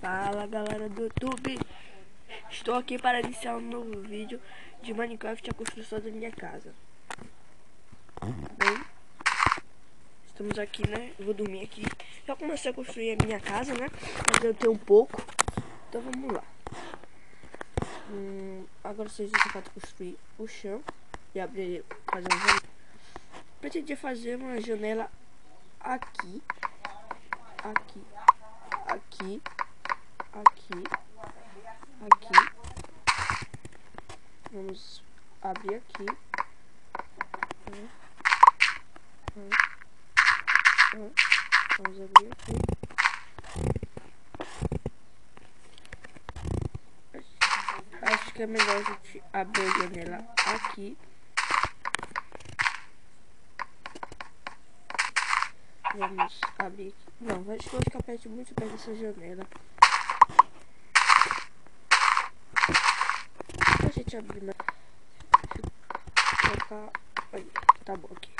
Fala galera do YouTube, estou aqui para iniciar um novo vídeo de Minecraft, a construção da minha casa. Bem, estamos aqui, né? Eu vou dormir aqui. Já comecei a construir a minha casa, né? Mas eu tenho um pouco, então vamos lá. Agora vocês vão tentar construir o chão e abrir, fazer uma janela. Pretendia fazer uma janela aqui, aqui, aqui, aqui, aqui. Vamos abrir aqui. Vamos abrir aqui. Acho que é melhor a gente abrir a janela aqui. Vamos abrir aqui. Não, acho que eu vou ficar muito perto dessa janela. A gente abrir mais. Colocar. Olha, tá bom aqui.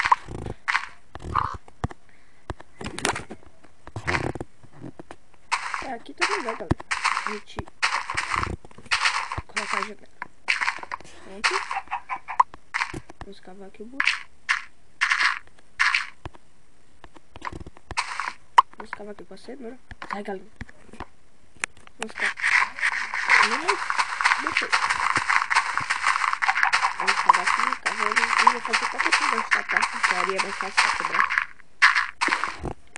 Aqui tá legal, galera. A gente colocar a janela. Pronto. Vamos cavar aqui o buraco. Vamos cavar aqui com a cenoura. Sai, galera. Vamos cavar. Deixa eu. Vamos cavar aqui, cavando. E vou fazer qualquer coisa dessa parte, que areia é mais fácil pra quebrar.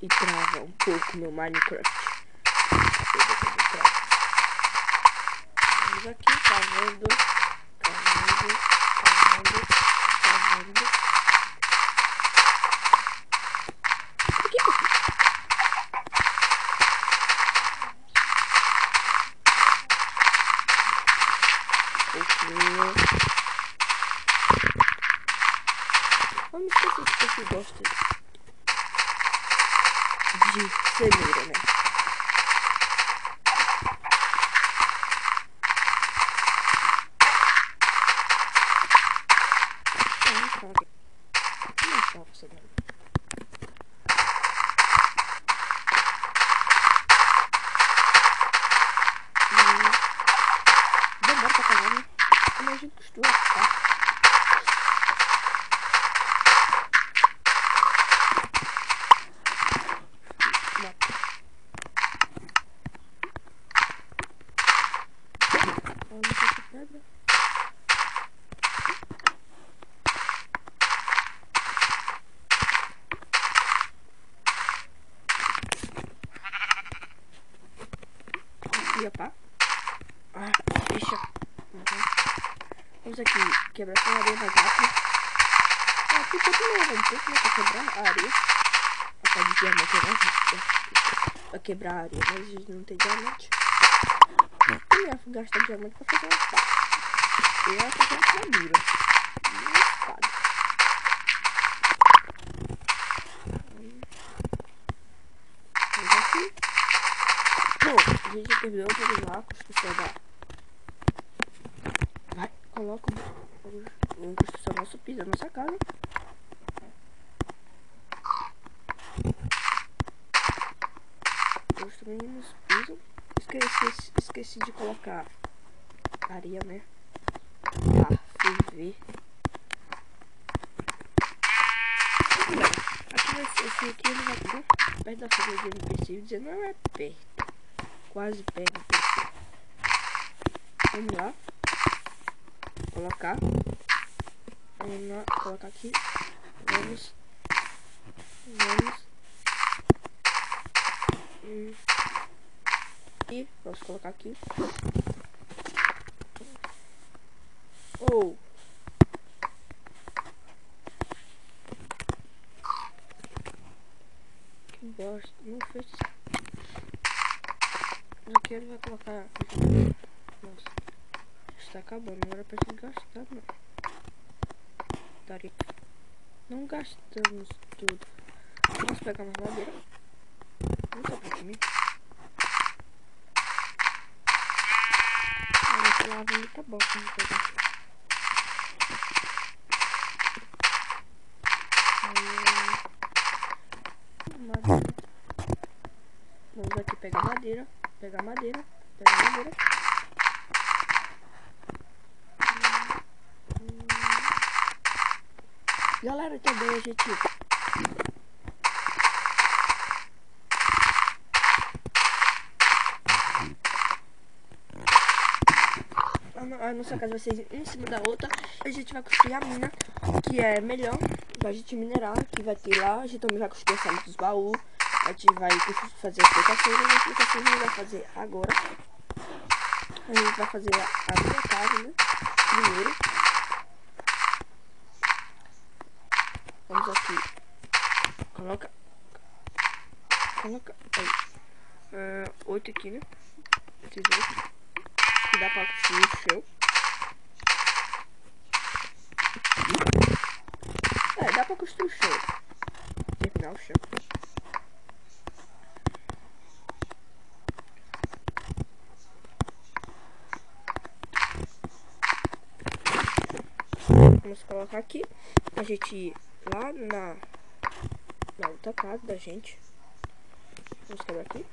E trava um pouco meu Minecraft. Vamos aqui, cavando. Vamos esquecer que você gosta de cenoura, né? Demora pra cavar, né? Como a gente costuma, tá? Vamos essa pedra. Aqui, pá. Deixa. Vamos aqui quebrar essa areia mais rápido. Aqui tem que levar um pouco, né, pra quebrar a areia. A de diamante é mais rápida pra quebrar a areia, mas a gente não tem diamante. Eu ia gastar diamante pra fazer uma espada. Eu ia fazer uma armadura. Uma espada. Vamos aqui. Bom, a gente já terminou por lá a construção da... Vai, coloca a construção do nosso piso, da nossa casa. Construímos piso. Esqueci de colocar areia, né? Pra ferver. Aqui vai ser assim, aqui ele vai estar perto da folha de NPC, dizendo não é perto, quase perto. Vamos lá, colocar. Vamos lá, colocar aqui. Vamos. E vamos colocar aqui. Que bosta, não fez. Aqui ele vai colocar. Nossa, está acabando, agora pra gente gastar, não. Daria. Não gastamos tudo. Vamos pegar mais madeira. Não tá pra mim. Esse lava ali tá bom pra gente pegar. Madeira. Vamos aqui pegar madeira. Pegar madeira. Pegar madeira. Galera, também a gente... A nossa casa vai ser em cima da outra. A gente vai construir a mina, que é melhor pra gente minerar, que vai ter lá. A gente também vai construir a sala dos baús. A gente vai fazer as explicações. As explicações a gente vai fazer agora. A gente vai fazer a minha casa, né? Primeiro. Vamos aqui. Coloca aí. 8 aqui, né? Esses 8. Que dá pra construir o chão. Dá pra construir o chão. Terminar o chão. Vamos colocar aqui. A gente ir lá na outra casa da gente. Vamos quebrar aqui.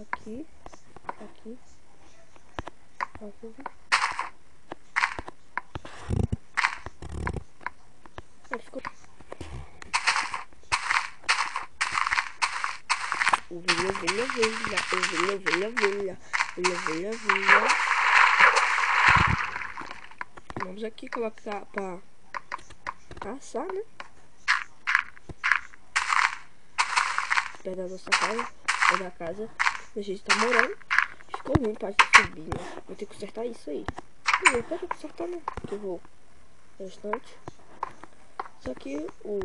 Aqui. Ficou. Ovelha. Vamos aqui colocar pra caçar, né? Perto da nossa casa, perto da casa que a gente tá morando. Ficou ruim pra subir, né? Vou ter que consertar isso aí. Eu quero consertar, né? Que eu vou restante. Só que o...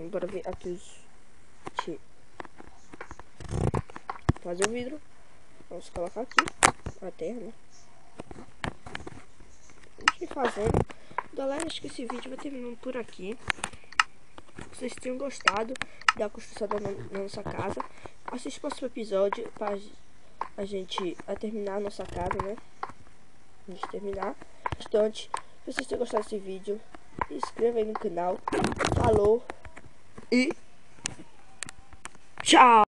bora ver aqui os... fazer o vidro. Vamos colocar aqui a terra, né? Vamos ir fazendo. Galera, acho que esse vídeo vai terminando por aqui. Vocês tenham gostado da construção da nossa casa. Assiste o próximo episódio para a gente terminar a nossa casa, né? A gente terminar bastante. Se vocês tenham gostado desse vídeo, se inscreva aí no canal. Falou e tchau!